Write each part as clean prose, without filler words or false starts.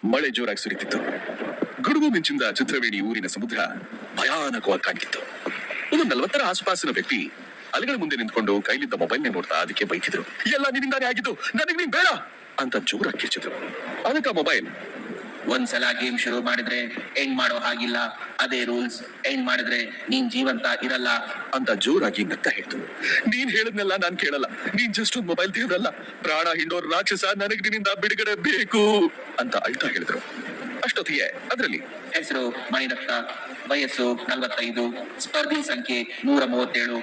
ಮಳೆ ಜೋರಾಗಿ ಸುರಿತಿತ್ತು. ಗುಡುಗು ಮಿಂಚಿಂದ ಚಿತ್ರವೇಣಿ ಊರಿನ ಸಮುದ್ರ ಭಯಾನಕವಾಗಿ ಕಾಣ್ತಿತ್ತು. ಒಂದು 40ರ ಆಸುಪಾಸಿನ ವ್ಯಕ್ತಿ ಅಲೆಗಳ ಮುಂದೆ ನಿಂತ್ಕೊಂಡು ಕೈಲಿದ್ದ ಮೊಬೈಲ್ ನೋಡ್ತಾ ಅದಕ್ಕೆ ಬೈತಿದ್ರು. ಎಲ್ಲ ನಿನ್ನಿಂದಾನೇ ಆಗಿದ್ದು, ನನಗೆ ನೀನ್ ಬೇಡ ಅಂತ ಜೋರಾಗಿ ಕಿರ್ಚಿದ್ರು. ಅದಕ್ಕೆ ಮೊಬೈಲ್, ಒಂದ್ಸಲ ಗೇಮ್ ಶುರು ಮಾಡಿದ್ರೆ ಎಂಡ್ ಮಾಡೋ ಹಾಗಿಲ್ಲ, ಅದೇ ರೂಲ್ಸ್, ಎಂಡ್ ಮಾಡಿದ್ರೆ ನೀನ್ ಜೀವಂತ ಇರಲ್ಲ ಅಂತ ಜೋರಾಗಿ ನಗ್ತಾ ಹೇಳ್ತು. ನೀನ್ ಹೇಳದ್ನೆಲ್ಲ ನಾನ್ ಕೇಳಲ್ಲ, ನೀನ್ ಜಸ್ಟ್ ಒಂದು ಮೊಬೈಲ್ ದೇವ್ರಲ್ಲ, ಪ್ರಾಣ ಹಿಂಡೋರ್ ರಾಕ್ಷಸ, ನನಗ್ ನಿನ್ನಿಂದ ಬಿಡುಗಡೆ ಬೇಕು ಅಂತ ಅಳ್ತಾ ಹೇಳಿದ್ರು. ಅಷ್ಟೊತ್ತಿಗೆ ಅದರಲ್ಲಿ ಹೆಸರು ಮಣಿರತ್ನ, ವಯಸ್ಸು 45, ಸ್ಪರ್ಧಿ ಸಂಖ್ಯೆ 137,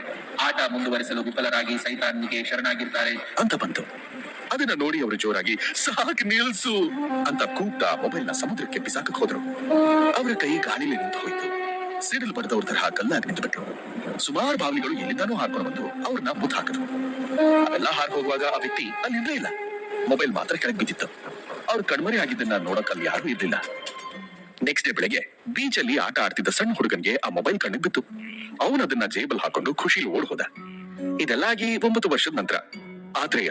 ಆಟ ಮುಂದುವರಿಸಲು ವಿಫಲರಾಗಿ ಸೈತಾನ್ನಿಗೆ ಶರಣಾಗಿರ್ತಾರೆ ಅಂತ ಬಂತು. ಅದನ್ನ ನೋಡಿ ಅವರು ಜೋರಾಗಿ ಸಾಕ್ ನಿಲ್ಸು ಅಂತ ಕೂಗ್ತಾ ಮೊಬೈಲ್ ನ ಸಮುದ್ರಕ್ಕೆ ಬಿಸಾಕಕ್ ಹೋದ್ರು. ಅವರ ಕೈ ಗಾಳಿಲಿ ನಿಂತು ಹೋಯ್ತು. ಸಿಡಿಲ್ ಬಡದವ್ರ ತರಹ ಕಲ್ಲಾಗಿ ನಿಂತು ಬಿಟ್ರು. ಸುಮಾರು ಬಾವಿಗಳು ಎಲ್ಲಿಂದಾನೂ ಹಾಕೊಂಡು ಬಂದು ಅವ್ರನ್ನ ಮುದ್ದು ಹಾಕಿದ್ರು. ಅವೆಲ್ಲ ಹಾರ್ ಹೋಗುವಾಗ ಆ ವ್ಯಕ್ತಿ ಅಲ್ಲಿಂದೇ ಇಲ್ಲ, ಮೊಬೈಲ್ ಮಾತ್ರ ಕೆಳಗೆ ಬಿದ್ದಿತ್ತು. ಅವ್ರು ಕಣ್ಮರೆ ಆಗಿದ್ದನ್ನ ನೋಡಕ್ ಅಲ್ಲಿ ಯಾರು ಇರ್ಲಿಲ್ಲ. ನೆಕ್ಸ್ಟ್ ಡೇ ಬೆಳಗ್ಗೆ ಬೀಚ್ ಅಲ್ಲಿ ಆಟ ಆಡ್ತಿದ್ದ ಸಣ್ಣ ಹುಡುಗನ್ಗೆ ಆ ಮೊಬೈಲ್ ಕಣ್ಣಿಗೆ ಬಿತ್ತು. ಅವನು ಅದನ್ನ ಜೇಬಲ್ ಹಾಕೊಂಡು ಖುಷಿಲಿ ಓಡ್ ಹೋದ. ಇದೆಲ್ಲ ಆಗಿ 9 ವರ್ಷದ ನಂತರ ಆತ್ರೇಯ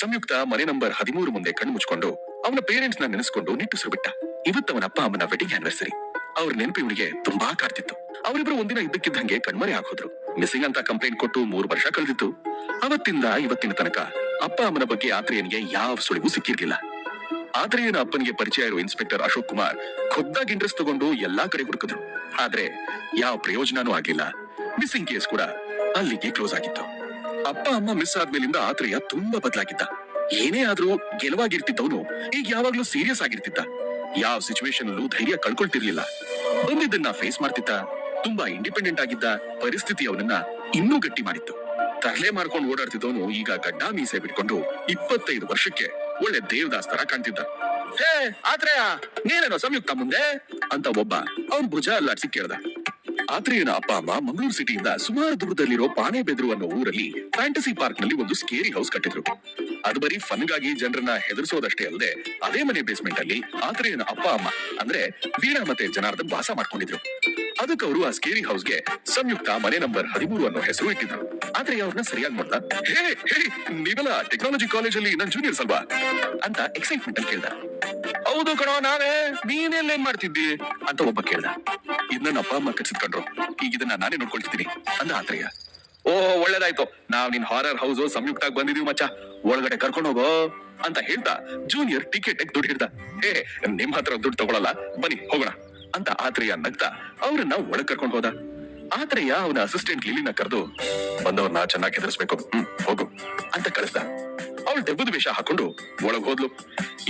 ಸಂಯುಕ್ತ ಮನೆ ನಂಬರ್ 13 ಮುಂದೆ ಕಣ್ಣು ಮುಚ್ಕೊಂಡು ಅವನ ಪೇರೆಂಟ್ಸ್ ನ ನೆನೆಸ್ಕೊಂಡು ನಿಟ್ಟುಸಿರು ಬಿಟ್ಟ. ಇವತ್ತವನ ಅಪ್ಪ ಅಮ್ಮನ ವೆಡ್ಡಿಂಗ್ ಆನಿವರ್ಸರಿ. ಅವ್ರ ನೆನಪು ಇವನಿಗೆ ತುಂಬಾ ಕಾಡ್ತಿತ್ತು. ಅವರಿಬ್ರು ಒಂದಿನ ಇದ್ದಕ್ಕಿದ್ದಂಗೆ ಕಣ್ಮರೆ ಆಗೋದ್ರು. ಮಿಸ್ಸಿಂಗ್ ಅಂತ ಕಂಪ್ಲೇಂಟ್ ಕೊಟ್ಟು 3 ವರ್ಷ ಕಳೆದಿತ್ತು. ಅವತ್ತಿಂದ ಇವತ್ತಿನ ತನಕ ಅಪ್ಪ ಅಮ್ಮನ ಬಗ್ಗೆ ಆತ್ರೇಯನಿಗೆ ಯಾವ ಸುಳಿವು ಸಿಕ್ಕಿರ್ಲಿಲ್ಲ. ಆತ್ರೇಯನ ಅಪ್ಪನಿಗೆ ಪರಿಚಯ ಇರೋ ಇನ್ಸ್ಪೆಕ್ಟರ್ ಅಶೋಕ್ ಕುಮಾರ್ ಖುದ್ದಾಗಿ ಇಂಟ್ರೆಸ್ಟ್ ತಗೊಂಡು ಎಲ್ಲಾ ಕಡೆ ಹುಡುಕಿದ್ರು. ಆದ್ರೆ ಯಾವ ಪ್ರಯೋಜನನೂ ಆಗಿಲ್ಲ. ಮಿಸ್ಸಿಂಗ್ ಕೇಸ್ ಕೂಡ ಅಲ್ಲಿಗೆ ಕ್ಲೋಸ್ ಆಗಿತ್ತು. ಅಪ್ಪ ಅಮ್ಮ ಮಿಸ್ ಆದ್ಮೇಲಿಂದ ಆತ್ರೇಯ ತುಂಬಾ ಬದಲಾಗಿದ್ದ. ಏನೇ ಆದ್ರೂ ಗೆಲುವಾಗಿರ್ತಿದ್ದವನು ಈಗ ಯಾವಾಗ್ಲೂ ಸೀರಿಯಸ್ ಆಗಿರ್ತಿದ್ದ. ಯಾವ ಸಿಚುವೇಶನ್ ಅಲ್ಲೂ ಧೈರ್ಯ ಕಳ್ಕೊಳ್ತಿರ್ಲಿಲ್ಲ. ಬಂದಿದ್ದನ್ನ ಫೇಸ್ ಮಾಡ್ತಿದ್ದ. ತುಂಬಾ ಇಂಡಿಪೆಂಡೆಂಟ್ ಆಗಿದ್ದ. ಪರಿಸ್ಥಿತಿ ಅವನನ್ನ ಇನ್ನೂ ಗಟ್ಟಿ ಮಾಡಿತ್ತು. ತರಲೆ ಮಾಡ್ಕೊಂಡು ಓಡಾಡ್ತಿದ್ದವನು ಈಗ ಗಡ್ಡ ಮೀಸೆ ಬಿಟ್ಕೊಂಡು 25 ವರ್ಷಕ್ಕೆ ಒಳ್ಳೆ ದೇವದಾಸ್ ತರ ಕಾಣ್ತಿದ್ದ. ಹೇ ಆತ್ರೇಯ, ನೀನೇನೋ ಸಂಯುಕ್ತ ಮುಂದೆ ಅಂತ ಒಬ್ಬ ಅವನ್ ಭುಜ ಅಲ್ಲಾಡ್ಸಿ ಕೇಳ್ದ. ಆತ್ರೇಯನ ಅಪ್ಪ ಅಮ್ಮ ಮಂಗಳೂರು ಸಿಟಿಯಿಂದ ಸುಮಾರು ದೂರದಲ್ಲಿರೋ ಪಾಣೆಬೆದ್ರು ಅನ್ನೋ ಊರಲ್ಲಿ ಫ್ಯಾಂಟಸಿ ಪಾರ್ಕ್ ನಲ್ಲಿ ಒಂದು ಸ್ಕೇರಿ ಹೌಸ್ ಕಟ್ಟಿದ್ರು. ಅದು ಬರೀ ಫನ್ಗಾಗಿ ಜನರನ್ನ ಹೆದರ್ಸೋದಷ್ಟೇ ಅಲ್ಲದೆ ಅದೇ ಮನೆ ಬೇಸ್ಮೆಂಟ್ ಅಲ್ಲಿ ಆತ್ರೇಯನ ಅಪ್ಪ ಅಮ್ಮ ಅಂದ್ರೆ ವೀಣಾ ಮತ್ತೆ ಜನಾರ್ದನ್ ವಾಸ ಮಾಡ್ಕೊಂಡಿದ್ರು. ಅದಕ್ಕೆ ಅವರು ಆ ಸ್ಕೇರಿ ಹೌಸ್ಗೆ ಸಂಯುಕ್ತ ಮನೆ ನಂಬರ್ 13 ಅನ್ನೋ ಹೆಸರು ಇಟ್ಟಿದ್ರು. ಆದ್ರೆ ಅವ್ರನ್ನ ಸರಿಯಾಗಿ ನೋಡ್ದ. ಹೇ ಹೇ, ನೀವೆಲ್ಲ ಟೆಕ್ನಾಲಜಿ ಕಾಲೇಜಲ್ಲಿ ನನ್ ಜೂನಿಯರ್ಸ್ ಅಲ್ವಾ ಅಂತ ಎಕ್ಸೈಟ್ಮೆಂಟ್ ಅಲ್ಲಿ ಕೇಳ್ದ. ಹೌದು ಕಣೋ, ನಾವೇ. ನೀನೆಲ್ಲೇನ್ ಮಾಡ್ತಿದ್ದಿ ಅಂತ ಒಬ್ಬ ಕೇಳ್ದ. ಇದ್ ನನ್ನ ಅಪ್ಪ ಅಮ್ಮ ಕಟ್ಸಿದ್ಕೊಂಡ್ರು, ಈಗ ಇದನ್ನ ನಾನೇ ನೋಡ್ಕೊಳ್ತಿದ್ದೀನಿ ಅಂದ ಆತ್ರೇಯ. ಓಹೋ, ಒಳ್ಳೇದಾಯ್ತು, ನಾವ್ ನಿನ್ ಹಾರರ್ ಹೌಸ್ ಸಂಯುಕ್ತ ಬಂದಿದೀವಿ ಮಚ್ಚ, ಒಳಗಡೆ ಕರ್ಕೊಂಡು ಹೋಗೋ ಅಂತ ಹೇಳ್ತಾ ಜೂನಿಯರ್ ಟಿಕೆಟ್ ದುಡ್ಡು ಹಿಡ್ದ. ಹೇ, ನಿಮ್ ಹತ್ರ ದುಡ್ಡು ತಗೊಳಲ್ಲ, ಬನ್ನಿ ಹೋಗೋಣ ಅಂತ ಆತ್ರೇಯ ನಗ್ತಾ ಅವ್ರನ್ನ ಒಳಗ್ ಕರ್ಕೊಂಡು ಹೋದ. ಆತ್ರೇಯ ಅವನ ಅಸಿಸ್ಟೆಂಟ್ ಲಿಲಿನ ಕರೆದು ಬಂದವ್ರನ್ನ ಚೆನ್ನಾಗಿ ಹೆದರ್ಸ್ಬೇಕು, ಹೋಗು ಅಂತ ಕಳಿಸ್ದ. ಅವಳು ದೆಬ್ಬದ ವೇಷ ಹಾಕೊಂಡು ಒಳಗ್ ಹೋದ್ಲು.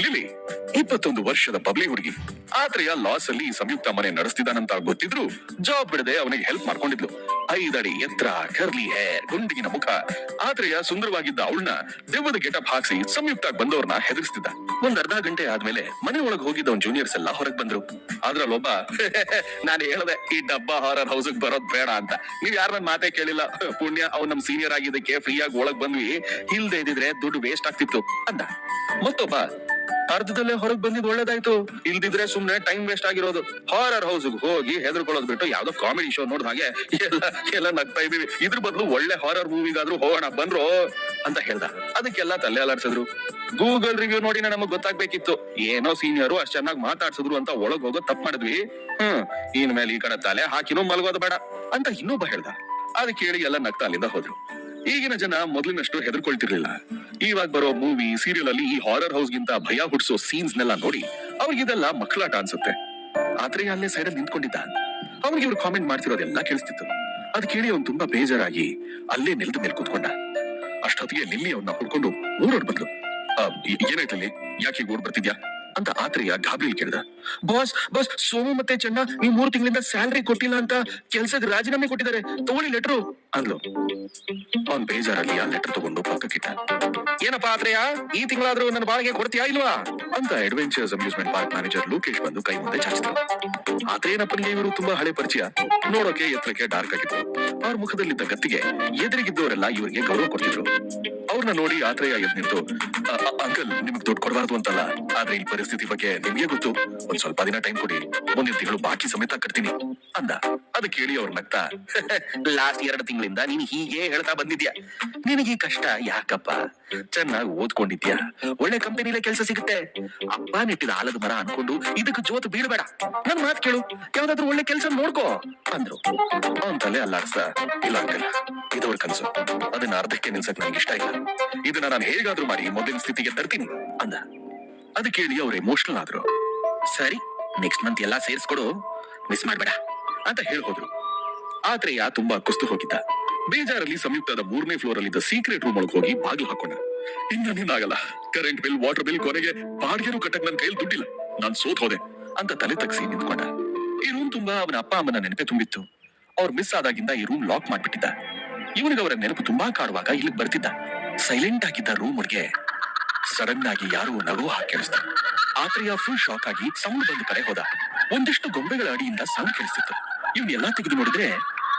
ಲಿಲಿ 21 ವರ್ಷದ ಬಬ್ಲಿ ಹುಡುಗಿ. ಆತ್ರೇಯ ಲಾಸ್ ಅಲ್ಲಿ ಸಂಯುಕ್ತ ಮನೆ ನಡೆಸ್ತಿದ್ದಾನಂತ ಗೊತ್ತಿದ್ರು ಜಾಬ್ ಬಿಡದೆ ಅವನಿಗೆ ಹೆಲ್ಪ್ ಮಾಡ್ಕೊಂಡಿದ್ಲು. 5 ಅಡಿ ಎತ್ತರ, ಕರ್ಲಿ ಹೇರ್, ಗುಂಡಿಗಿನ ಮುಖ. ಆತ್ರೇಯ ಸುಂದರವಾಗಿದ್ದ ಅವಳನ್ನ ದೆವ್ವದ ಗೆಟಪ್ ಹಾಕ್ಸಿ ಸಂಯುಕ್ತ ಬಂದವ್ರನ್ನ ಹೆದರ್ಸ್ತಿದ್ದ. ಒಂದ್ ಅರ್ಧ ಗಂಟೆ ಆದ್ಮೇಲೆ ಮನೆ ಒಳಗ್ ಹೋಗಿದ್ದ ಅವ್ನ ಜೂನಿಯರ್ಸ್ ಎಲ್ಲ ಹೊರಗ್ ಬಂದ್ರು. ಅದ್ರಲ್ಲೊಬ್ಬ ನಾನು ಹೇಳ್ದೆ ಈ ಡಬ್ಬಾ ಹಾರರ್ ಹೌಸ್ ಬರೋದ್ ಬೇಡ ಅಂತ, ನೀವ್ ಯಾರ ನನ್ ಮಾತೇ ಕೇಳಿಲ್ಲ, ಪುಣ್ಯ ಅವ್ನ್ ನಮ್ ಸೀನಿಯರ್ ಆಗಿದ್ದಕ್ಕೆ ಫ್ರೀಯಾಗಿ ಒಳಗ್ ಬಂದ್ವಿ, ಇಲ್ದೇ ಇದ್ರೆ ದುಡ್ಡು ವೇಸ್ಟ್ ಆಗ್ತಿತ್ತು ಅಂದ. ಮತ್ತೊಬ್ಬ ಅರ್ಧದಲ್ಲೇ ಹೊರಗ್ ಬಂದಿದ್ ಒಳ್ಳೇದಾಯ್ತು, ಇಲ್ದಿದ್ರೆ ಸುಮ್ನೆ ಟೈಮ್ ವೇಸ್ಟ್ ಆಗಿರೋದು, ಹಾರರ್ ಹೌಸ್ ಹೋಗಿ ಹೆದರ್ಕೊಳ್ಳೋದ್ ಬಿಟ್ಟು ಯಾವ್ದೋ ಕಾಮಿಡಿ ಶೋ ನೋಡ್ದ ಹಾಗೆ ಎಲ್ಲ ನಗ್ತಾ ಇದೀವಿ, ಇದ್ರ ಬದಲು ಒಳ್ಳೆ ಹಾರರ್ ಮೂವಿಗಾದ್ರೂ ಹೋಗೋಣ ಬಂದ್ರು ಅಂತ ಹೇಳ್ದ. ಅದಕ್ಕೆಲ್ಲ ತಲೆ ಅಲಾಡ್ಸಿದ್ರು. ಗೂಗಲ್ ರಿವ್ಯೂ ನೋಡಿ ನಮಗ್ ಗೊತ್ತಾಗ್ಬೇಕಿತ್ತು, ಏನೋ ಸೀನಿಯರು ಅಷ್ಟ್ ಚೆನ್ನಾಗಿ ಮಾತಾಡ್ಸಿದ್ರು ಅಂತ ಒಳಗ್ ಹೋಗೋದ್ ತಪ್ಪು ಮಾಡಿದ್ವಿ. ಇನ್ ಮೇಲೆ ಈ ಕಡೆ ತಲೆ ಹಾಕಿನೂ ಮಲ್ಗೋದ್ ಬೇಡ ಅಂತ ಇನ್ನೊಬ್ಬ ಹೇಳ್ದ. ಅದಕ್ಕೆ ಕೇಳಿ ಎಲ್ಲ ನಗ್ತಾ ಅಲ್ಲಿಂದ ಹೋದ್ರು. ಈಗಿನ ಜನ ಮೊದಲಿನಷ್ಟು ಹೆದರ್ಕೊಳ್ತಿರ್ಲಿಲ್ಲ. ಇವಾಗ ಬರೋ ಮೂವಿ ಸೀರಿಯಲ್ ಅಲ್ಲಿ ಈ ಹಾರರ್ ಹೌಸ್ ಗಿಂತ ಭಯ ಹುಟ್ಟಿಸೋ ಸೀನ್ಸ್ ನೆಲ್ಲ ನೋಡಿ ಅವ್ರಿಗಿದೆಲ್ಲ ಮಕ್ಕಳಾಟ ಅನ್ಸುತ್ತೆ. ಆದ್ರೆ ಅಲ್ಲೇ ಸೈಡ್ ಅಲ್ಲಿ ನಿಂತ್ಕೊಂಡಿದ್ದ. ಅವ್ರಿಗೆ ಇವ್ರು ಕಾಮೆಂಟ್ ಮಾಡ್ತಿರೋದೆಲ್ಲ ಕೇಳಿಸ್ತಿತ್ತು. ಅದ್ ಕೇಳಿ ಅವ್ನು ತುಂಬಾ ಬೇಜಾರಾಗಿ ಅಲ್ಲೇ ನೆಲದ ಮೇಲೆ ಕೂತ್ಕೊಂಡ. ಅಷ್ಟೊತ್ತಿಗೆ ಲಿಲ್ಲಿ ಅವ್ನ ಹುಡ್ಕೊಂಡು ಊರೋಡ್ ಬಂದ್ಲು. ಏನಾಯ್ತಲ್ಲಿ, ಯಾಕೆ ಓಡ್ ಬರ್ತಿದ್ಯಾ ಅಂತ ಆತ್ರೇಯ ಗಾಬರಿಲಿ ಕೇಳ್ದ. ಬಾಸ್ ಬಾಸ್, ಸೋಮು ಮತ್ತೆ ಚೆನ್ನ ನೀವ್ 3 ತಿಂಗಳಿಂದ ಸ್ಯಾಲ್ರಿ ಕೊಟ್ಟಿಲ್ಲ ಅಂತ ಕೆಲ್ಸಕ್ಕೆ ರಾಜೀನಾಮೆ ಕೊಟ್ಟಿದ್ದಾರೆ, ತಗೊಳ್ಳಿ ಲೆಟ್ರು ಅಂದ್ಲು. ಅವ್ನ್ ಬೇಜಾರಲ್ಲಿ ಆ ಲೆಟರ್ ತಗೊಂಡು ಪಕ್ಕಕ್ಕಿಟ್ಟ. ಏನಪ್ಪಾ ಆತ್ರೇಯ, ಈ ತಿಂಗಳಾದ್ರೂ ನನ್ನ ಬಾಳಿಗೆ ಕೊಡ್ತೀಯಾ ಇಲ್ವಾ ಅಂತ adventures amusement park manager Lokesh ಬಂದು ಕೈ ಮುಂದೆ ಚಾಚಿದ್ರು. ಆತ್ರೇಯನಪ್ಪನಿಗೆ ಇವರು ತುಂಬಾ ಹಳೆ ಪರಿಚಯ, ನೋಡೋಕೆ ಎತ್ತರಕ್ಕೆ ಡಾರ್ಕ್ ಆಗಿದ್ರು. ಅವ್ರ ಮುಖದಲ್ಲಿದ್ದ ಗತ್ತಿಗೆ ಎದುರಿಗಿದ್ದವರೆಲ್ಲ ಇವರಿಗೆ ಗೌರವ ಕೊಡ್ತಿದ್ರು. ಅವ್ರನ್ನ ನೋಡಿ ಆತ್ರೇಯ ಎದ್ದು ನಿಂತು, ಅಂಕಲ್ ನಿಮಗ್ ದುಡ್ಡು ಕೊಡಬಾರ್ದು ಅಂತಲ್ಲ, ಆದ್ರೆ ಈ ಪರಿಸ್ಥಿತಿ ಬಗ್ಗೆ ನಿಮ್ಗೆ ಗೊತ್ತು, ಒಂದ್ ಸ್ವಲ್ಪ ದಿನ ಟೈಮ್ ಕೊಡಿ, ಮುಂದಿನ ತಿಂಗಳು ಬಾಕಿ ಸಮೇತ ಕಟ್ತೀನಿ ಅಂದ. ಅದ್ ಕೇಳಿ ಅವ್ರ ನಗ್ತಾ, ಲಾಸ್ಟ್ 2 ತಿಂಗಳಿಂದ ನೀನ್ ಹೀಗೆ ಹೇಳ್ತಾ ಬಂದಿದ್ಯಾ, ನಿನಗೆ ಕಷ್ಟ ಯಾಕಪ್ಪ, ಚೆನ್ನಾಗಿ ಓದ್ಕೊಂಡಿದ್ಯಾ, ಒಳ್ಳೆ ಕಂಪನಿಲೇ ಕೆಲಸ ಸಿಗುತ್ತೆ. ಅಪ್ಪ ನೆಟ್ಟಿದ ಆಲದ ಮರ ಅನ್ಕೊಂಡು ಇದಕ್ಕೆ ಜೋತು ಬೀಳ್ಬೇಡ, ನನ್ ಮಾತು ಕೇಳು, ಯಾವ್ದಾದ್ರು ಒಳ್ಳೆ ಕೆಲಸ ನೋಡ್ಕೋ ಅಂದ್ರು. ಅವನ್ ತಲೆ ಅಲ್ಲಾಡ್ಸ್ದ. ಇಲ್ಲ ಅಂಕಲ್, ಇದವ್ರ ಕನ್ಸು, ಅದನ್ನ ಅರ್ಧಕ್ಕೆ ನಿಲ್ಸಕ್ ನಂಗೆ ಇಷ್ಟ ಇಲ್ಲ. ಇದನ್ನ ನಾನು ಹೇಗಾದ್ರೂ ಮಾಡಿ ಮೊದಲಿನ ಸ್ಥಿತಿಗೆ ತರ್ತೀನಿ ಅಂದ. ಅದು ಕೇಳಿ ಅವ್ರು ಎಮೋಷನಲ್ ಆದ್ರು. ಸರಿ, ನೆಕ್ಸ್ಟ್ ಮಂತ್ ಎಲ್ಲಾ ಸೇರ್ಸ್ಕೊಡು, ಮಿಸ್ ಮಾಡ್ಬೇಡ ಅಂತ ಹೇಳ್ಬೋದ್ರು. ಆತ್ರೇಯ ತುಂಬಾ ಕುಸ್ತು ಹೋಗಿದ್ದ. ಬೇಜಾರಲ್ಲಿ ಸಂಯುಕ್ತದ 3ನೇ ಫ್ಲೋರ್ ಅಲ್ಲಿದ್ದ ಸೀಕ್ರೆಟ್ ರೂಮ್ ಒಳಗೆ ಹೋಗಿ ಬಾಗಿಲು ಹಾಕೊಂಡ. ಇನ್ನೇನಾಗಲ್ಲ, ಕರೆಂಟ್ ಬಿಲ್, ವಾಟರ್ ಬಿಲ್, ಕೊನೆಗೆ ಬಾಡಿಗೆನೂ ಕಟ್ಟಕ್ ನನ್ ಕೈಯಲ್ಲಿ ದುಡ್ಡಿಲ್ಲ, ನಾನ್ ಸೋತ್ ಹೋದೆ ಅಂತ ತಲೆ ತಗ್ಸಿ ನಿಂತ್ಕೊಂಡ. ಈ ರೂಮ್ ತುಂಬಾ ಅವನ ಅಪ್ಪ ಅಮ್ಮನ ನೆನಪೆ ತುಂಬಿತ್ತು. ಅವ್ರು ಮಿಸ್ ಆದಾಗಿಂದ ಈ ರೂಮ್ ಲಾಕ್ ಮಾಡ್ಬಿಟ್ಟಿದ್ದ. ಇವನಿಗೆ ಅವರ ನೆನಪು ತುಂಬಾ ಕಾಡುವಾಗ ಇಲ್ಲಿಗೆ ಬರ್ತಿದ್ದ. ಸೈಲೆಂಟ್ ಆಗಿದ್ದ ರೂಮ್ ಒಳಗೆ ಸಡನ್ ಆಗಿ ಯಾರೋ ನಗು ಕೇಳಿಸ್ತ. ಆತ್ರೇಯ ಫುಲ್ ಶಾಕ್ ಆಗಿ ಸೌಂಡ್ ಬಂದ ಕಡೆ ಹೋದ. ಒಂದಿಷ್ಟು ಗೊಂಬೆಗಳ ಅಡಿಯಿಂದ ಸೌಂಡ್ ಕೇಳಿಸ್ತಿತ್ತು. ಇವ್ನ ಎಲ್ಲಾ ತೆಗೆದು ನೋಡಿದ್ರೆ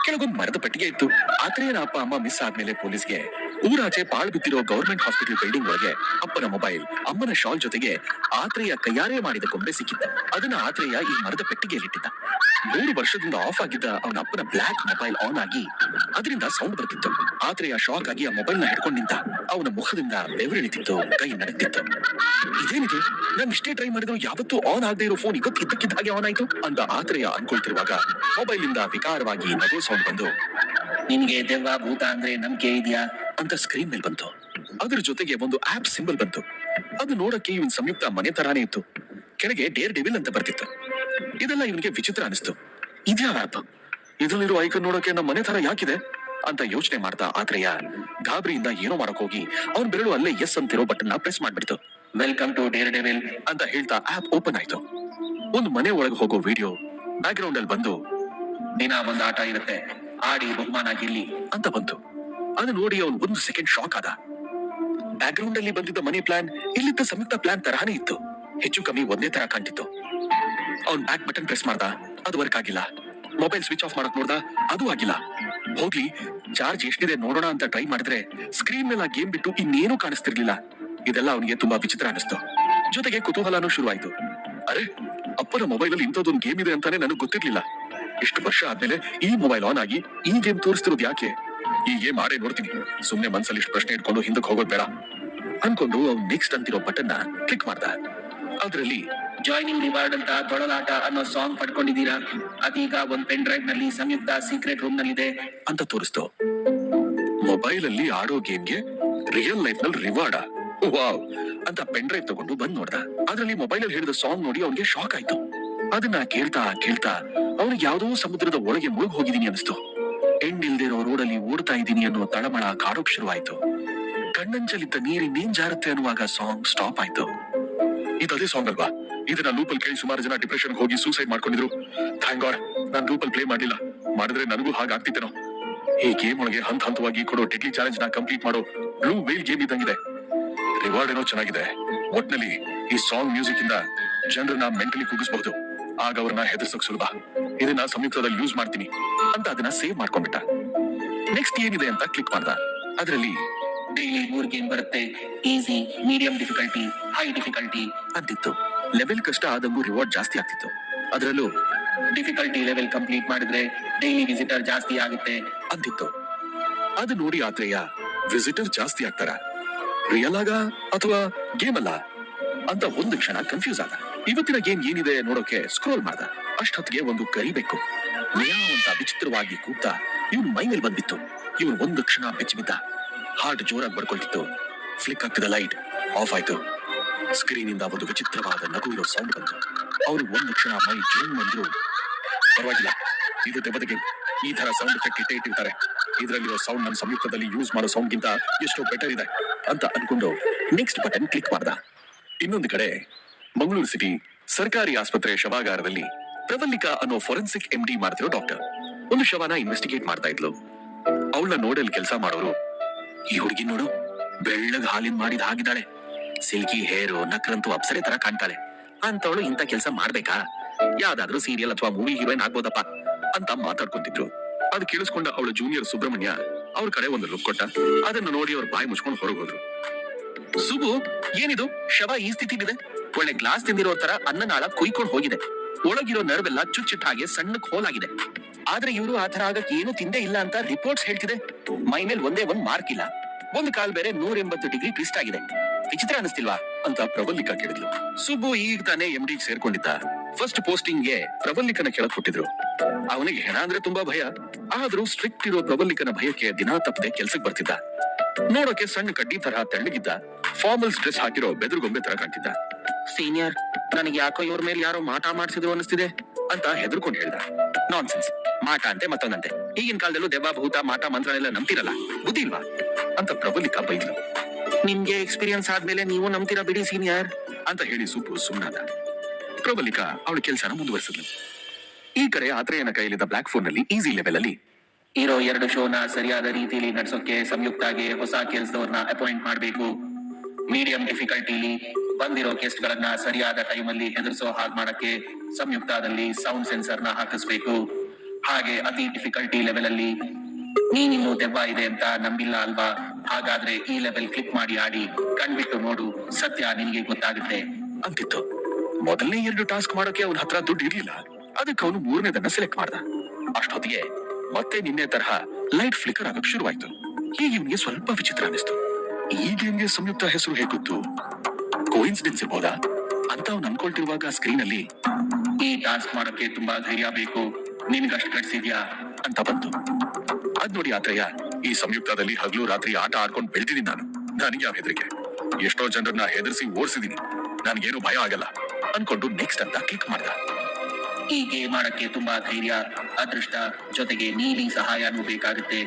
ಕೆಳಗೊಂದು ಮರದ ಪೆಟ್ಟಿಗೆ ಇತ್ತು. ಆತ್ರೇಯನ ಅಪ್ಪ ಅಮ್ಮ ಮಿಸ್ ಆದ್ಮೇಲೆ ಪೊಲೀಸ್ಗೆ ಊರಾಚೆ ಪಾಳು ಬಿದ್ದಿರೋ ಗವರ್ಮೆಂಟ್ ಹಾಸ್ಪಿಟಲ್ ಬಿಲ್ಡಿಂಗ್ ಒಳಗೆ ಅಪ್ಪನ ಮೊಬೈಲ್, ಅಮ್ಮನ ಶಾಲ್ ಜೊತೆಗೆ ಆತ್ರೇಯ ಕೈಯಾರೆ ಮಾಡಿದ ಗೊಂಬೆ ಸಿಕ್ಕಿತ್ತು. ಅದನ್ನ ಆತ್ರೇಯ ಈ ಮರದ ಪೆಟ್ಟಿಗೆಯಲ್ಲಿಟ್ಟಿದ್ದ. 3 ವರ್ಷದಿಂದ ಆಫ್ ಆಗಿದ್ದ ಅವನ ಅಪ್ಪನ ಬ್ಲಾಕ್ ಮೊಬೈಲ್ ಆನ್ ಆಗಿ ಅದರಿಂದ ಸೌಂಡ್ ಬರ್ತಿತ್ತು. ಆತ್ರೇಯ ಶಾಕ್ ಆಗಿ ಆ ಮೊಬೈಲ್ ನ ಹಿಡ್ಕೊಂಡು ನಿಂತ. ಅವನ ಮುಖದಿಂದ ಬೆವರಿಳಿತಿತ್ತು, ಕೈ ನಡಕ್ತಿತ್ತು. ಇದೇನಿದು, ನಾನು ಇಷ್ಟೇ ಟ್ರೈ ಮಾಡಿದ್ರು ಯಾವತ್ತೂ ಆನ್ ಆಗದೆ ಇರೋ ಫೋನ್ ಇವತ್ತು ಇದ್ದಕ್ಕಿದ್ದ ಹಾಗೆ ಆನ್ ಆಯ್ತು ಅಂತ ಆತ್ರೇಯ ಅನ್ಕೊಳ್ತಿರುವಾಗ ಮೊಬೈಲ್ ಇಂದ ವಿಕಾರವಾಗಿ ನಗು ಸೌಂಡ್ ಬಂದು, ನಿನ್ಗೆ ದೆವ್ವ ಭೂತ ಅಂದ್ರೆ ನಂಬಿಕೆ ಇದೆಯಾ ಅಂತ ಸ್ಕ್ರೀನ್ ಮೇಲೆ ಬಂತು. ಅದ್ರ ಜೊತೆಗೆ ಒಂದು ಆಪ್ ಸಿಂಬಲ್ ಬಂತು. ಅದು ನೋಡಕ್ಕೆ ಇವನ್ ಸಂಯುಕ್ತ ಮನೆ ತರಾನೇ ಇತ್ತು. ಕೆಳಗೆ ಡೇರ್ ಡೆವಿಲ್ ಅಂತ ಬರ್ತಿತ್ತು. ಇದೆಲ್ಲ ಇವನಿಗೆ ವಿಚಿತ್ರ ಅನಿಸ್ತು. ಇದ್ಯಾವ ಆಪ್, ಇದ್ರಲ್ಲಿರೋ ಐಕನ್ ನೋಡಕ್ಕೆ ನಮ್ಮ ಮನೆ ತರ ಯಾಕಿದೆ ಅಂತ ಯೋಚನೆ ಮಾಡ್ತಾ ಆತ್ರೇಯ ಗಾಬರಿಯಿಂದ ಏನೋ ಮಾಡಕ್ ಹೋಗಿ ಅವನ್ ಬೆರಳು ಅಲ್ಲೇ ಎಸ್ ಅಂತಿರೋ ಬಟನ್ ಪ್ರೆಸ್ ಮಾಡ್ಬಿಡ್ತು. ವೆಲ್ಕಮ್ ಟು ಡೇರ್ ಡೆವಿಲ್ ಅಂತ ಹೇಳ್ತಾ ಆಪ್ ಓಪನ್ ಆಯ್ತು. ಒಂದು ಮನೆ ಒಳಗೆ ಹೋಗೋ ವಿಡಿಯೋ ಬ್ಯಾಕ್ ಗ್ರೌಂಡ್ ಅಲ್ಲಿ ಬಂದು, ದಿನ ಒಂದು ಆಟ ಇರುತ್ತೆ, ಆಡಿ ಬಹುಮಾನ ಗೆಲ್ಲಿ ಅಂತ ಬಂತು. ಅದು ನೋಡಿ ಅವನು 1 ಸೆಕೆಂಡ್ ಶಾಕ್ ಆದ. ಬ್ಯಾಕ್ ಗ್ರೌಂಡ್ ಅಲ್ಲಿ ಬಂದಿದ್ದ ಮನಿ ಪ್ಲಾನ್ ಇಲ್ಲಿದ್ದ ಸಂಯುಕ್ತ ಪ್ಲಾನ್ ತರಹಾನೇ ಇತ್ತು. ಹೆಚ್ಚು ಕಮ್ಮಿ ಒಂದೇ ತರ ಕಾಣ್ತಿತ್ತು. ಅವ್ನ್ ಬ್ಯಾಕ್ ಬಟನ್ ಪ್ರೆಸ್ ಮಾಡ್ದ, ಅದು ವರ್ಕ್ ಆಗಿಲ್ಲ. ಮೊಬೈಲ್ ಸ್ವಿಚ್ ಆಫ್ ಮಾಡಕ್ ನೋಡ್ದ, ಅದು ಆಗಿಲ್ಲ. ಹೋಗ್ಲಿ, ಚಾರ್ಜ್ ಎಷ್ಟಿದೆ ನೋಡೋಣ ಅಂತ ಟ್ರೈ ಮಾಡಿದ್ರೆ ಸ್ಕ್ರೀನ್ ಮೇಲೆ ಗೇಮ್ ಬಿಟ್ಟು ಇನ್ನೇನು ಕಾಣಿಸ್ತಿರ್ಲಿಲ್ಲ. ಇದೆಲ್ಲ ಅವನಿಗೆ ತುಂಬಾ ವಿಚಿತ್ರ ಅನಿಸ್ತು. ಜೊತೆಗೆ ಕುತೂಹಲನೂ ಶುರುವಾಯ್ತು. ಅರೆ, ಅಪ್ಪನ ಮೊಬೈಲ್ ಅಲ್ಲಿ ಇಂಥದ್ದೊಂದು ಗೇಮ್ ಇದೆ ಅಂತಾನೆ ನನಗೆ ಗೊತ್ತಿರ್ಲಿಲ್ಲ. ಇಷ್ಟು ವರ್ಷ ಆದ್ಮೇಲೆ ಈ ಮೊಬೈಲ್ ಆನ್ ಆಗಿ ಈ ಗೇಮ್ ತೋರಿಸ್ತಿರೋದು ಯಾಕೆ? ಈ ಗೇಮ್ ಆಡೇ ನೋಡ್ತೀನಿ, ಸುಮ್ನೆ ಮನ್ಸಲ್ಲಿ ಇಷ್ಟು ಪ್ರಶ್ನೆ ಇಟ್ಕೊಂಡು ಹಿಂದಕ್ಕೆ ಹೋಗೋದ್ ಬೇಡ ಅನ್ಕೊಂಡು ಅವ್ನು ನೆಕ್ಸ್ಟ್ ಅಂತಿರೋ ಬಟನ್ ನ ಕ್ಲಿಕ್ ಮಾಡ್ದ. ಅದ್ರಲ್ಲಿ ಜಾಯ್ನಿಂಗ್ ರಿವಾರ್ಡ್ ಅಂತ ತೊಳಲಾಟ ಅನ್ನೋ ಸಾಂಗ್ ಪಡ್ಕೊಂಡಿದ್ದೀರಾ, ಅದೀಗ ಒಂದ್ ಪೆನ್ ಡ್ರೈವ್ ನಲ್ಲಿ ಸಂಯುಕ್ತ ಸೀಕ್ರೆಟ್ ರೂಮ್ ನಲ್ಲಿದೆ ಅಂತ ತೋರಿಸ್ತು. ಮೊಬೈಲ್ ಅಲ್ಲಿ ಆಡೋ ಗೇಮ್ಗೆ ರಿಯಲ್ ಲೈಫ್ ನಲ್ಲಿ ರಿವಾರ್ಡ್, ವಾವ್ ಅಂತ ಪೆನ್ ಡ್ರೈವ್ ತಗೊಂಡು ಬಂದ್ ನೋಡ್ದ. ಅದ್ರಲ್ಲಿ ಮೊಬೈಲ್ ಅಲ್ಲಿ ಹೇಳಿದ ಸಾಂಗ್ ನೋಡಿ ಅವನಿಗೆ ಶಾಕ್ ಆಯ್ತು. ಅದನ್ನ ಕೇಳ್ತಾ ಕೇಳ್ತಾ ಅವನಿಗೆ ಯಾವ್ದೋ ಸಮುದ್ರದ ಒಳಗೆ ಮುಳುಗ್ ಹೋಗಿದೀನಿ ಅನಿಸ್ತು. ಎಂಡ್ ಇಲ್ದಿರೋ ರೋಡಲ್ಲಿ ಓಡ್ತಾ ಇದ್ದೀನಿ ಅನ್ನೋ ತಳಮಳ ಕಾಡೋಕ್ ಶುರುವಾಯ್ತು. ಕಣ್ಣಂಚಲಿದ್ದ ನೀರಿನೇನ್ ಜಾರುತ್ತೆ ಅನ್ನುವಾಗ ಸಾಂಗ್ ಸ್ಟಾಪ್ ಆಯ್ತು. ಇದದೇ ಸಾಂಗ್ ಅಲ್ವಾ? ಇದನ್ನ ಲೂಪಲ್ ಕೇಳಿ ಸುಮಾರು ಜನ ಡಿಪ್ರೆಷನ್ ಹೋಗಿ ಸೂಸೈಡ್ ಮಾಡ್ಕೊಂಡಿದ್ರು. ಥ್ಯಾಂಕ್ ಗಾಡ್ ನಾನ್ ಲೂಪಲ್ ಪ್ಲೇ ಮಾಡ್ಲಿಲ್ಲ, ಮಾಡಿದ್ರೆ ನನಗೂ ಹಾಗಾಗ್ತಿತ್ತೇನೋ. ಈ ಗೇಮ್ ಒಳಗೆ ಹಂತವಾಗಿ ಕೊಡೋ ಡೆಡ್ಲಿ ಚಾಲೆಂಜ್ ನ ಕಂಪ್ಲೀಟ್ ಮಾಡೋ ಬ್ಲೂ ವೇಲ್ ಗೇಮ್ ಇದ್ದಂಗಿದೆ. ರಿವಾರ್ಡ್ ಏನೋ ಚೆನ್ನಾಗಿದೆ. ಒಟ್ನಲ್ಲಿ ಈ ಸಾಂಗ್ ಮ್ಯೂಸಿಕ್ ಇಂದ ಜನರನ್ನ ಮೆಂಟಲಿ ಕುಗ್ಗಿಸಬಹುದು, ಆಗ ಅವ್ರನ್ನ ಹೆದರ್ಸೋಕ್ ಸುಲಭ. ಇದನ್ನ ಸಂಯುಕ್ತದಲ್ಲಿ ಯೂಸ್ ಮಾಡ್ತೀನಿ ಅಂತ ಅದನ್ನ ಸೇವ್ ಮಾಡ್ಕೊಂಡ್ಬಿಟ್ಟ. ನೆಕ್ಸ್ಟ್ ಏನಿದೆ ಅಂತ ಕ್ಲಿಕ್ ಮಾಡ್ದ. ಅದರಲ್ಲಿ ಡೈಲಿ 3 ಗೇಮ್ ಬರುತ್ತೆ, easy, medium difficulty, high difficulty ಅಂತಿತ್ತು. ಲೆವೆಲ್ ಕಷ್ಟ ಆದಂಗೂ ರಿವಾರ್ಡ್ ಜಾಸ್ತಿ ಆಗ್ತಿತ್ತು. ಅದರಲ್ಲೂ ಡಿಫಿಕಲ್ಟಿ ಲೆವೆಲ್ ಕಂಪ್ಲೀಟ್ ಮಾಡಿದ್ರೆ ಡೈಲಿ ವಿಸಿಟರ್ ಜಾಸ್ತಿ ಆಗುತ್ತೆ ಅಂತಿತ್ತು. ಅದು ನೋಡಿ ಆತ್ರೇಯ, ವಿಸಿಟರ್ ಜಾಸ್ತಿ ಆಗ್ತಾರ, ರಿಯಲ್ ಆಗ ಅಥವಾ ಗೇಮ್ ಅಲ್ಲ ಅಂತ ಒಂದು ಕ್ಷಣ ಕನ್ಫ್ಯೂಸ್ ಆದ. ಇವತ್ತಿನ ಗೇಮ್ ಏನಿದೆ ನೋಡೋಕೆ ಸ್ಕ್ರೋಲ್ ಮಾಡ್ದ. ಅಷ್ಟೊತ್ತಿಗೆ ಒಂದು ಕರಿಬೇಕು ಮಿಯಾವ್ ಅಂತ ವಿಚಿತ್ರವಾಗಿ ಕೂಗ್ತಾ ಇವನ್ ಮೈ ಮೇಲೆ ಬಂದ್ಬಿತ್ತು. ಇವನ್ ಒಂದು ಕ್ಷಣ ಬೆಚ್ಚಿ ಬಿದ್ದ. ಹಾರ್ಟ್ ಜೋರಾಗಿ ಬಡ್ಕೊಳ್ತಿತ್ತು. ಫ್ಲಿಕ್ ಆಗ್ತಿದ್ದ ಲೈಟ್ ಆಫ್ ಆಯ್ತು. ಸ್ಕ್ರೀನ್ ಇಂದ ಒಂದು ವಿಚಿತ್ರವಾದ ನಗು ಇರೋ ಸೌಂಡ್ ಬಂತು. ಅವ್ರು ಒಂದು ಕ್ಷಣ ಮೈ ಜೂಮ್ ಬಂದ್ರು. ಪರವಾಗಿಲ್ಲ, ಇದು ದೆವ್ವದ ಗೇಮ್, ಈ ತರ ಸೌಂಡ್ ಎಫೆಕ್ಟ್ ಇಟ್ಟಿರ್ತಾರೆ. ಇದರಲ್ಲಿರೋ ಸೌಂಡ್ ನನ್ನ ಸಂಯುಕ್ತದಲ್ಲಿ ಯೂಸ್ ಮಾಡೋ ಸೌಂಡ್ ಗಿಂತ ಎಷ್ಟೋ ಬೆಟರ್ ಇದೆ ಅಂತ ಅನ್ಕೊಂಡು ನೆಕ್ಸ್ಟ್ ಬಟನ್ ಕ್ಲಿಕ್ ಮಾಡ್ದ. ಇನ್ನೊಂದು ಕಡೆ ಮಂಗಳೂರು ಸಿಟಿ ಸರ್ಕಾರಿ ಆಸ್ಪತ್ರೆ ಶವಾಗಾರದಲ್ಲಿ ಪ್ರವಲ್ಲಿಕಾ ಅನ್ನೋ ಫೋರೆನ್ಸಿಕ್ MD ಮಾಡ್ತಿರೋ ಡಾಕ್ಟರ್ ಒಂದು ಶವನ ಇನ್ವೆಸ್ಟಿಗೇಟ್ ಮಾಡ್ತಾ ಇದ್ಲು. ಅವಳನ್ನ ನೋಡಲ್ ಕೆಲಸ ಮಾಡೋರು, ಈ ಹುಡುಗಿ ನೋಡು, ಬೆಳ್ಳಗ್ ಹಾಲಿನ ಮಾಡಿದ ಹಾಗಿದ್ದಾಳೆ, ಸಿಲ್ಕಿ ಹೇರು, ನಕ್ರಂತೂ ಅಪ್ಸರೆ ತರ ಕಾಣ್ತಾಳೆ, ಅಂತವಳು ಇಂತ ಕೆಲಸ ಮಾಡ್ಬೇಕಾ? ಯಾವ್ದಾದ್ರೂ ಸೀರಿಯಲ್ ಅಥವಾ ಮೂವಿ ಹೀರೋಯಿನ್ ಆಗ್ಬೋದಪ್ಪ ಅಂತ ಮಾತಾಡ್ಕೊಂತಿದ್ರು. ಅದು ಕೇಳಿಸ್ಕೊಂಡ ಅವಳ ಜೂನಿಯರ್ ಸುಬ್ರಹ್ಮಣ್ಯ ಅವ್ರ ಕಡೆ ಒಂದು ಲುಕ್ ಕೊಟ್ಟ. ಅದನ್ನ ನೋಡಿ ಅವ್ರ ಬಾಯಿ ಮುಚ್ಕೊಂಡು ಹೊರಗೆ ಹೋದ್ರು. ಸುಬು, ಏನಿದು ಶವ ಈ ಸ್ಥಿತಿಲಿದೆ? ಒಳ್ಳೆ ಗ್ಲಾಸ್ ತಿಂದಿರೋ ತರ ಅನ್ನನಾಳ ಕುಯ್ಕೊಂಡು ಹೋಗಿದೆ, ಒಳಗಿರೋ ನರ್ವೆಲ್ಲ ಚುಚ್ಚಿಟ್ಟ ಹಾಗೆ ಸಣ್ಣಕ್ ಹೋಲಾಗಿದೆ. ಆದ್ರೆ ಇವರು ಆ ತರ ಆಗಕ್ಕೆ ಏನು ತಿಂದೇ ಇಲ್ಲ ಅಂತ ರಿಪೋರ್ಟ್ಸ್ ಹೇಳ್ತಿದೆ. ಮೈ ಮೇಲೆ ಒಂದೇ ಒಂದ್ ಮಾರ್ಕ್ ಇಲ್ಲ. ಒಂದು ಕಾಲ್ ಬೇರೆ 180 ಡಿಗ್ರಿ ಟ್ವಿಸ್ಟ್ ಆಗಿದೆ. ವಿಚಿತ್ರ ಅನಿಸ್ತಿಲ್ವಾ ಅಂತ ಪ್ರಬಲ್ಲಿಕಾ ಕೇಳಿದ್ಲು. ಸುಬ್ಬು ಈಗ ತಾನೇ MD ಸೇರ್ಕೊಂಡಿದ್ದ. ಫಸ್ಟ್ ಪೋಸ್ಟಿಂಗ್ಗೆ ಪ್ರಬಲ್ಲಿಕನ ಕೆಳಗ್ ಕೊಟ್ಟಿದ್ರು. ಅವನಿಗೆ ಹೆಣ ಅಂದ್ರೆ ತುಂಬಾ ಭಯ. ಆದ್ರೂ ಸ್ಟ್ರಿಕ್ಟ್ ಇರೋ ಪ್ರಬಲ್ಲಿಕನ ಭಯಕ್ಕೆ ದಿನಾ ತಪ್ಪದೆ ಕೆಲ್ಸಕ್ಕೆ ಬರ್ತಿದ್ದ. ನೋಡೋಕೆ ಸಣ್ಣ ಕಡ್ಡಿ ತರಹ ತೆಳ್ಳಗಿದ್ದ. ಫಾರ್ಮಲ್ಸ್ ಡ್ರೆಸ್ ಹಾಕಿರೋ ಬೆದರುಗೊಂಬೆ ತರ ಕಾಣ್ತಿದ್ದ. ಸೀನಿಯರ್, ನನಗೆ ಯಾಕೋ ಇವ್ರ ಮೇಲೆ ಯಾರೋ ಮಾಟ ಮಾಡಿಸಿದ್ರು ಅನ್ನಿಸ್ತಿದೆ ಅಂತ ಹೆದರ್ಕೊಂಡು ಹೇಳ್ದ. ನಾನ್ಸೆನ್ಸ್, ಮಾಟ ಅಂತೆ ಮತ್ತೊಂದಂತೆ. ಈಗಿನ ಕಾಲದಲ್ಲೂ ದೆವ್ವ ಭೂತ ಮಾಟ ಮಂತ್ರ ಎಲ್ಲ ನಂಬ್ತಿರಲ್ಲ, ಬುದ್ಧಿ ಇಲ್ವಾ ಅಂತ ಪ್ರಬಲ್ಲಿಕಾ ಬೈದ್ಲು. ನಿಮ್ಗೆ ಎಕ್ಸ್ಪೀರಿಯನ್ಸ್ ಆದ್ಮೇಲೆ ನೀವು ನಂಬ್ತೀರಾ ಬಿಡಿ ಸೀನಿಯರ್ ಅಂತ ಹೇಳಿ ಸುಬ್ಬು ಸುಮ್ಮನಾದ. ಪ್ರಬಲ್ಲಿಕಾ ಅವಳ ಕೆಲಸನ ಮುಂದುವರಿಸಿದ್ಲು. ಈ ಕಡೆ ಆತ್ರೇಯನ ಕೈಯಲ್ಲಿದ್ದ ಬ್ಲಾಕ್ ಫೋನ್ ನಲ್ಲಿ ಈಸಿ ಲೆವೆಲ್ ಅಲ್ಲಿ ಇರೋ 2 ಶೋನ ಸರಿಯಾದ ರೀತಿಯಲ್ಲಿ ನಡ್ಸೋಕೆ ಸಂಯುಕ್ತಾಗೆ ಹೊಸ ಕೆಲಸದವ್ರನ್ನ ಅಪಾಯಿಂಟ್ ಮಾಡ್ಬೇಕು. ಮೀಡಿಯಂ ಡಿಫಿಕಲ್ಟಿಲಿ ಬಂದಿರೋ ಗೆಸ್ಟ್ ಗಳನ್ನ ಸರಿಯಾದ ಟೈಮ್ ಅಲ್ಲಿ ಹೆದರ್ಸೋ ಹಾಗೆ ಮಾಡಕ್ಕೆ ಸಂಯುಕ್ತದಲ್ಲಿ ಸೌಂಡ್ ಸೆನ್ಸರ್ ನ ಹಾಕಿಸ್ಬೇಕು. ಹಾಗೆ ಅತಿ ಡಿಫಿಕಲ್ಟಿ ಲೆವೆಲ್ ಅಲ್ಲಿ ನೀನಿನ್ನು ದೆವ್ವ ಇದೆ ಅಂತ ನಂಬಿಲ್ಲ ಅಲ್ವಾ? ಹಾಗಾದ್ರೆ ಈ ಲೆವೆಲ್ ಕ್ಲಿಕ್ ಮಾಡಿ ಆಡಿ, ಕಣ್ಬಿಟ್ಟು ನೋಡು, ಸತ್ಯ ನಿನಗೆ ಗೊತ್ತಾಗುತ್ತೆ ಅಂತಿತ್ತು. ಮೊದಲನೇ 2 ಟಾಸ್ಕ್ ಮಾಡೋಕೆ ಅವನ ಹತ್ರ ದುಡ್ಡು ಇರ್ಲಿಲ್ಲ. ಅದಕ್ಕೆ ಅವನು 3ನೇದನ್ನ ಸೆಲೆಕ್ಟ್ ಮಾಡ್ದ. ಅಷ್ಟೊತ್ತಿಗೆ ಮತ್ತೆ ನಿನ್ನೆ ತರಹ ಲೈಟ್ ಫ್ಲಿಕರ್ ಆಗಕ್ ಶುರುವಾಯ್ತು. ಈಗ ಇವನಿಗೆ ಸ್ವಲ್ಪ ವಿಚಿತ್ರ ಅನಿಸ್ತು. ಈ ಗೇಮ್ಗೆ ಸಂಯುಕ್ತ ಹೆಸರು ಹೇಗುತ್ತು? ಕೋಇನ್ಸಿಡೆನ್ಸ್ ಇರ್ಬೋದಾ ಅಂತ ಅವ್ನು ಅನ್ಕೊಳ್ತಿರುವಾಗ ಸ್ಕ್ರೀನ್ ಅಲ್ಲಿ ಈ ಟಾಸ್ಕ್ ಮಾಡೋಕೆ ತುಂಬಾ ಧೈರ್ಯ ಬೇಕು, ನಿನ್ಗಷ್ಟು ಕಟ್ಸಿದ್ಯಾ ಅಂತ ಬಂತು. ಅದ್ ನೋಡಿ ಆತ್ರೇಯ, ಈ ಸಂಯುಕ್ತದಲ್ಲಿ ಹಗಲು ರಾತ್ರಿ ಆಟ ಆಡ್ಕೊಂಡು ಬೆಳ್ದಿದ್ದೀನಿ ನಾನು. ನನಗೆ ಯಾವ ಹೆದರಿಕೆ? ಎಷ್ಟೋ ಜನರನ್ನ ಹೆದರ್ಸಿ ಓಡಿಸಿದೀನಿ, ನನ್ಗೇನು ಭಯ ಆಗಲ್ಲ ಅನ್ಕೊಂಡು ನೆಕ್ಸ್ಟ್ ಅಂತ ಕ್ಲಿಕ್ ಮಾಡ್ದ. ಈ ಗೇಮ್ ಮಾಡಕ್ಕೆ ತುಂಬಾ ಧೈರ್ಯ, ಅದೃಷ್ಟ ಜೊತೆಗೆ ನೀಲಿ ಸಹಾಯನೂ ಬೇಕಾಗುತ್ತೆ.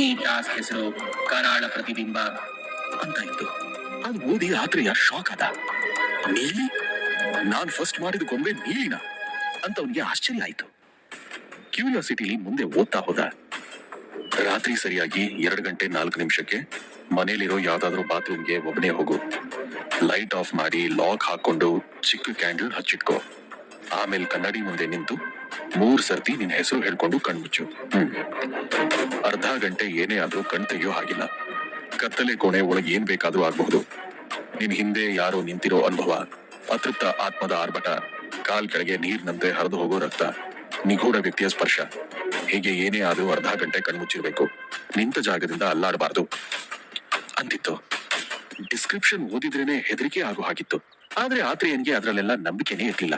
ಈ ಟಾಸ್ಕ್ ಹೆಸರು ಕರಾಳ ಪ್ರತಿಬಿಂಬ ಅಂತ ಇತ್ತು. ಅದು ಓದಿ ಆತ್ರೇಯ ಶಾಕ್ ಆದ. ನೀಲಿ? ನಾನ್ ಫಸ್ಟ್ ಮಾಡಿದ ಗೊಂಬೆ ನೀಲಿನ ಅಂತ ಅವನಿಗೆ ಆಶ್ಚರ್ಯ ಆಯ್ತು. ಕ್ಯೂರಿಯಾಸಿಟಿಲಿ ಮುಂದೆ ಓದ್ತಾ ಹೋದ. ರಾತ್ರಿ ಸರಿಯಾಗಿ 2 ಗಂಟೆ 4 ನಿಮಿಷಕ್ಕೆ ಮನೇಲಿರೋ ಯಾವ್ದಾದ್ರು ಬಾತ್ರೂಮ್ಗೆ ಒಬ್ಬನೇ ಹೋಗು. ಲೈಟ್ ಆಫ್ ಮಾಡಿ ಲಾಕ್ ಹಾಕೊಂಡು ಚಿಕ್ಕ ಕ್ಯಾಂಡಲ್ ಹಚ್ಚಿಟ್ಕೋ. ಆಮೇಲೆ ಕನ್ನಡಿ ಮುಂದೆ ನಿಂತು 3 ಸರ್ತಿ ನಿನ್ ಹೆಸರು ಹೇಳ್ಕೊಂಡು ಕಣ್ಮುಚ್ಚು. ಅರ್ಧ ಗಂಟೆ ಏನೇ ಆದ್ರೂ ಕಣ್ ತೆಗಿಯೋ ಹಾಗಿಲ್ಲ. ಕತ್ತಲೆ ಕೋಣೆ ಒಳಗೆ ಏನ್ ಬೇಕಾದ್ರೂ ಆಗ್ಬಹುದು. ನಿನ್ ಹಿಂದೆ ಯಾರೋ ನಿಂತಿರೋ ಅನುಭವ, ಅತೃಪ್ತ ಆತ್ಮದ ಆರ್ಭಟ, ಕಾಲ್ ಕೆಳಗೆ ನೀರಿನಂತೆ ಹರಿದು ಹೋಗೋ ರಕ್ತ, ನಿಗೂಢ ವ್ಯಕ್ತಿಯ ಸ್ಪರ್ಶ, ಹೀಗೆ ಏನೇ ಆದ್ರೂ ಅರ್ಧ ಗಂಟೆ ಕಣ್ಮುಚ್ಚಿರ್ಬೇಕು. ನಿಂತ ಜಾಗದಿಂದ ಅಲ್ಲಾಡಬಾರ್ದು ಅಂತಿತ್ತು. ಡಿಸ್ಕ್ರಿಪ್ಷನ್ ಓದಿದ್ರೇನೆ ಹೆದರಿಕೆ ಆಗೋ ಹಾಗಿತ್ತು. ಆದ್ರೆ ಆತ್ರೇಯನ್ಗೆ ಅದ್ರಲ್ಲೆಲ್ಲ ನಂಬಿಕೆನೇ ಇರ್ಲಿಲ್ಲ.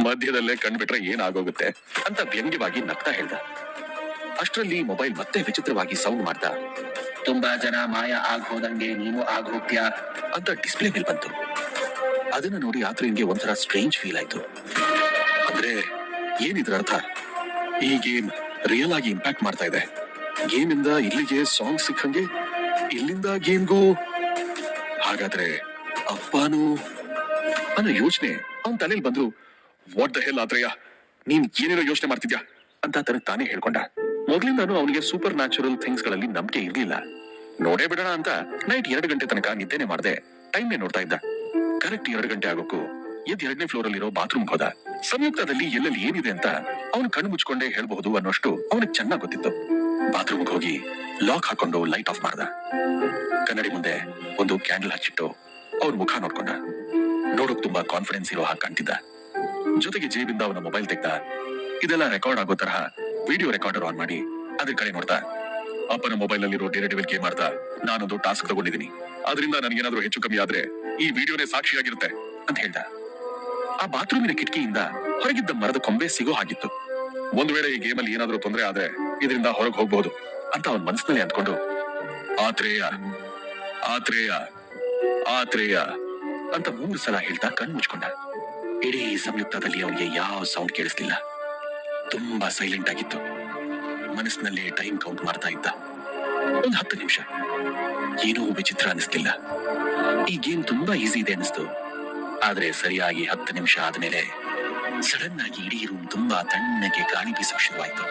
ಮಧ್ಯದಲ್ಲೇ ಕಣ್ಬಿಟ್ರೆ ಏನಾಗೋಗುತ್ತೆ ಅಂತ ವ್ಯಂಗ್ಯವಾಗಿ ನಗ್ತಾ ಹೇಳ್ದ. ಅಷ್ಟರಲ್ಲಿ ಮೊಬೈಲ್ ಮತ್ತೆ ವಿಚಿತ್ರವಾಗಿ ಸೌಂಡ್ ಮಾಡ್ತಾ, ತುಂಬಾ ಜನ ಮಾಯ ಹೋದಂಗೆ ನೀನು ಹೋಗ್ತೀಯಾ ಅಂತ ಡಿಸ್ಪ್ಲೇ ಮೇಲೆ ಬಂತು. ಅದನ್ನ ನೋಡಿ ಆತ್ರೇಯನ್ಗೆ ಒಂಥರ ಸ್ಟ್ರೇಂಜ್ ಫೀಲ್ ಆಯ್ತು. ಅಂದ್ರೆ ಏನಿದ್ರ ಅರ್ಥ? ಈ ಗೇಮ್ ರಿಯಲ್ ಆಗಿ ಇಂಪ್ಯಾಕ್ಟ್ ಮಾಡ್ತಾ ಇದೆ. ಗೇಮ್ ಇಂದ ಇಲ್ಲಿಗೆ ಸಾಂಗ್ ಸಿಕ್ಕಂಗೆ ಇಲ್ಲಿಂದ ಗೇಮ್ಗೂ. ಹಾಗಾದ್ರೆ ಅಪ್ಪನೂ ಅನ್ನೋ ಯೋಚನೆ ಅವನ್ ತಲೆಯಲ್ಲಿ ಬಂದ್ರು. ವಾಟ್ ದ ಹೆಲ್ ಆತ್ರೇಯ, ನೀನ್ ಏನೇನೋ ಯೋಚನೆ ಮಾಡ್ತಿದ್ಯಾ ಅಂತ ತನಗ್ ತಾನೇ ಹೇಳ್ಕೊಂಡ. ಮೊದ್ಲಿಂದಾನು ಅವನಿಗೆ ಸೂಪರ್ ನ್ಯಾಚುರಲ್ ಥಿಂಗ್ಸ್ ಗಳಲ್ಲಿ ನಂಬಿಕೆ ಇರ್ಲಿಲ್ಲ. ನೋಡೇ ಬಿಡೋಣ ಅಂತ ನೈಟ್ 2 ಗಂಟೆ ತನಕ ನಿದ್ದೆನೆ ಮಾಡ್ದೆ ಟೈಮ್ನೇ ನೋಡ್ತಾ ಇದ್ದ. ಕರೆಕ್ಟ್ 2 ಗಂಟೆ ಆಗೋಕು ಎದ್ 2ನೇ ಫ್ಲೋರ್ ಅಲ್ಲಿರೋ ಬಾತ್ರೂಮ್ ಹೋದ. ಸಂಯುಕ್ತದಲ್ಲಿ ಎಲ್ಲೆಲ್ಲಿ ಏನಿದೆ ಅಂತ ಅವನು ಕಣ್ಣು ಮುಚ್ಕೊಂಡೇ ಹೇಳ್ಬಹುದು ಅನ್ನೋಷ್ಟು ಅವನಿಗೆ ಚೆನ್ನಾಗ್ ಗೊತ್ತಿತ್ತು. ಬಾತ್ರೂಮ್ಗೆ ಹೋಗಿ ಲಾಕ್ ಹಾಕೊಂಡು ಲೈಟ್ ಆಫ್ ಮಾಡ್ದ. ಕನ್ನಡಿ ಮುಂದೆ ಒಂದು ಕ್ಯಾಂಡಲ್ ಹಚ್ಚಿಟ್ಟು ಅವ್ರ ಮುಖ ನೋಡ್ಕೊಂಡ. ನೋಡೋಕ್ ತುಂಬಾ ಕಾನ್ಫಿಡೆನ್ಸ್ ಇರೋ ಹಾಗೆ ಕಾಣ್ತಿದ್ದ. ಜೊತೆಗೆ ಜೇಬಿಂದ ಅವನ ಮೊಬೈಲ್ ತೆಗ್ದ. ಇದೆಲ್ಲ ರೆಕಾರ್ಡ್ ಆಗೋ ತರಹ ವಿಡಿಯೋ ರೆಕಾರ್ಡರ್ ಆನ್ ಮಾಡಿ ಅದ್ರ ಕಡೆ ನೋಡ್ತಾ, ಅಪ್ಪನ ಮೊಬೈಲ್ ಅಲ್ಲಿರೋ ಡೇರೆಡೆವಿಲ್ ಗೇಮ್ ಮಾಡ್ತಾ ನಾನೊಂದು ಟಾಸ್ಕ್ ತಗೊಂಡಿದ್ದೀನಿ, ಅದರಿಂದ ನನಗೇನಾದ್ರೂ ಹೆಚ್ಚು ಕಮ್ಮಿ ಆದ್ರೆ ಈ ವಿಡಿಯೋನೇ ಸಾಕ್ಷಿಯಾಗಿರುತ್ತೆ ಅಂತ ಹೇಳ್ದ. ಆ ಬಾತ್ರೂಮಿನ ಕಿಟಕಿಯಿಂದ ಹೊರಗಿದ್ದ ಮರದ ಕೊಂಬೆ ಸಿಗೋ ಹಾಗಿತ್ತು. ಒಂದ್ ವೇಳೆ ಈ ಗೇಮಲ್ಲಿ ಏನಾದ್ರೂ ತೊಂದರೆ ಆದ್ರೆ ಇದರಿಂದ ಹೊರಗೆ ಹೋಗ್ಬಹುದು ಅಂತ ಅವನ್ ಮನಸ್ಸಿನಲ್ಲಿ ಅಂದ್ಕೊಂಡು ಆತ್ರೇಯ ಆತ್ರೇಯ ಆತ್ರೇಯ ಅಂತ 3 ಸಲ ಹೇಳ್ತಾ ಕಣ್ಣು ಮುಚ್ಕೊಂಡ. ಇಡೀ ಸಂಯುಕ್ತದಲ್ಲಿ ಅವನಿಗೆ ಯಾವ ಸೌಂಡ್ ಕೇಳಿಸ್ಲಿಲ್ಲ. ತುಂಬಾ ಸೈಲೆಂಟ್ ಆಗಿತ್ತು. ಮನಸ್ಸಿನಲ್ಲಿ ಟೈಮ್ ಕೌಂಟ್ ಮಾಡ್ತಾ ಇದ್ದ. 10 ನಿಮಿಷ. ಏನೂ ವಿಚಿತ್ರ ಅನಿಸ್ತಿಲ್ಲ. ಈ ಗೇಮ್ ತುಂಬಾ ಈಸಿ ಇದೆ ಅನಿಸ್ತು. ಆದ್ರೆ ಸರಿಯಾಗಿ 10 ನಿಮಿಷ ಆದ್ಮೇಲೆ ಸಡನ್ ಆಗಿ ಇಡೀ ರೂಮ್ ತುಂಬಾ ತಣ್ಣಗೆ ಗಾಳಿ ಬೀಸೋಕ್ ಶುರುವಾಯ್ತು.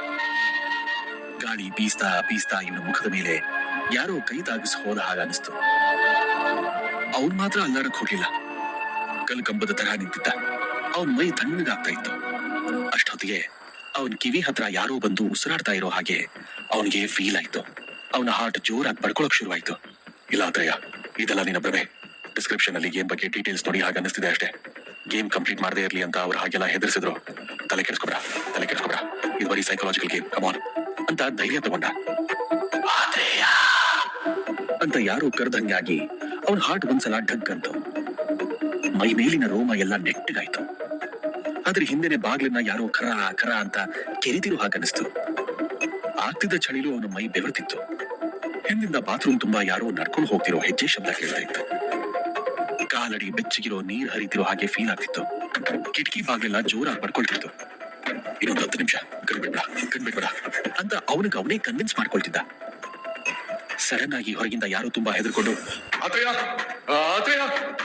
ಗಾಳಿ ಬೀಸ್ತಾ ಬೀಸ್ತಾ ಇವನ ಮುಖದ ಮೇಲೆ ಯಾರೋ ಕೈ ತಾಗಿಸ್ ಹೋದ ಹಾಗ ಅನಿಸ್ತು. ಅವನ್ ಮಾತ್ರ ಅಲ್ಲಾಡಕ್ ಹೋಗ್ಲಿಲ್ಲ. ಕಲ್ಕಂಬದ ತರಹ ನಿಂತಿದ್ದ. ಅವನ್ ಮೈ ತಣ್ಣಗಾಗ್ತಾ ಇತ್ತು. ಅಷ್ಟೊತ್ತಿಗೆ ಅವನ್ ಕಿವಿ ಹತ್ರ ಯಾರೋ ಬಂದು ಉಸಿರಾಡ್ತಾ ಇರೋ ಹಾಗೆ ಅವನಿಗೆ ಫೀಲ್ ಆಯ್ತು. ಅವನ ಹಾರ್ಟ್ ಜೋರಾಗಿ ಬಡ್ಕೊಳಕ್ ಶುರುವಾಯ್ತು. ಇಲ್ಲ ಆತ್ರೇಯ, ಇದೆಲ್ಲ ನಿನ್ನ ಭ್ರಮೆ. ಡಿಸ್ಕ್ರಿಪ್ಷನ್ ಅಲ್ಲಿ ಗೇಮ್ ಬಗ್ಗೆ ಡೀಟೇಲ್ಸ್ ನೋಡಿ ಹಾಗೆ ಅನ್ನಿಸ್ತಿದೆ ಅಷ್ಟೇ. ಗೇಮ್ ಕಂಪ್ಲೀಟ್ ಮಾಡದೇ ಇರ್ಲಿ ಅಂತ ಅವ್ರು ಹಾಗೆಲ್ಲ ಹೆದರ್ಸಿದ್ರು. ತಲೆ ಕೆಡಿಸ್ಕೊಬ್ರ, ಇದು ಬರೀ ಸೈಕಾಲಜಿಕಲ್ ಗೇಮ್, ಕಮಾನ್ ಅಂತ ಧೈರ್ಯ ತಗೊಂಡ. ಆತ್ರೇಯ ಅಂತ ಯಾರೋ ಕರೆದಂಗಾಗಿ ಅವನ ಹಾರ್ಟ್ ಒಂದ್ಸಲ ಢಗ್ ಅಂತ ಮೈ ಮೇಲಿನ ರೋಮ ಎಲ್ಲ ನೆಟ್ಟಗಾಯ್ತು. ಆದ್ರೆ ಹಿಂದೆನೆ ಬಾಗ್ಲನ್ನ ಯಾರೋ ಖರ ಖರ ಅಂತ ಕೆರಿತಿರೋ ಹಾಗನ್ನಿಸ್ತು. ಆಗ್ತಿದ್ದ ಚಳಿಲು ಅವನ ಮೈ ಬೆವರ್ತಿತ್ತು. ಹಿಂದಿಂದ ಬಾತ್ರೂಮ್ ತುಂಬಾ ಯಾರೋ ನಡ್ಕೊಂಡು ಹೋಗ್ತಿರೋ ಹೆಜ್ಜೆ ಶಬ್ದ ಕೇಳ್ತಾ ಇತ್ತು. ಕಾಲಡಿ ಬೆಚ್ಚಗಿರೋ ನೀರ್ ಹರಿತಿರೋ ಹಾಗೆ ಫೀಲ್ ಆಗ್ತಿತ್ತು. ಕಿಟಕಿ ಬಾಗ್ಲೆಲ್ಲ ಜೋರಾಗಿ ಬಡ್ಕೊಳ್ತಿತ್ತು. ಇನ್ನೊಂದು 10 ನಿಮಿಷ ಕಣ್ಬಿಡ್ಬೇಡ ಅಂತ ಅವನಿಗೆ ಅವನೇ ಕನ್ವಿನ್ಸ್ ಮಾಡ್ಕೊಳ್ತಿದ್ದ. ಸಡನ್ ಆಗಿ ಹೊರಗಿಂದ ಯಾರೋ ತುಂಬಾ ಹೆದರ್ಕೊಂಡು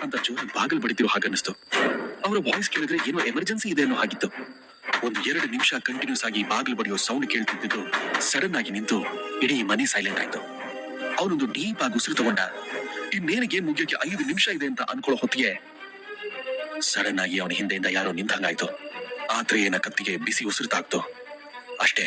ಅಂತ ಜೋರಾಗಿ ಬಾಗಿಲು ಬಡಿತಿರೋ ಹಾಗನ್ನಿಸ್ತು. ಅವರ ವಾಯ್ಸ್ ಕೇಳಿದ್ರೆ ಏನೋ ಎಮರ್ಜೆನ್ಸಿ ಇದೆ ಅನ್ನೋ ಹಾಗಿತ್ತು. 1-2 ನಿಮಿಷ ಕಂಟಿನ್ಯೂಸ್ ಆಗಿ ಬಾಗಿಲು ಬಡಿಯೋ ಸೌಂಡ್ ಕೇಳ್ತಿದ್ದು ಸಡನ್ ಆಗಿ ನಿಂತು ಇಡೀ ಮನೆ ಸೈಲೆಂಟ್ ಆಯ್ತು. ಅವನೊಂದು ಡೀಪ್ ಆಗಿ ಉಸಿರು ತಗೊಂಡ. ಇನ್ನೇನಿಗೆ ಮುಗಿಯೋಕೆ 5 ನಿಮಿಷ ಇದೆ ಅಂತ ಅನ್ಕೊಳ್ಳೋ ಹೊತ್ತಿಗೆ ಸಡನ್ ಆಗಿ ಅವನ ಹಿಂದೆಯಿಂದ ಯಾರೋ ನಿಂತಂಗಾಯ್ತು. ಆತ್ರೇಯನ ಕತ್ತಿಗೆ ಬಿಸಿ ಉಸಿರು ತಾಕ್ತು. ಅಷ್ಟೇ,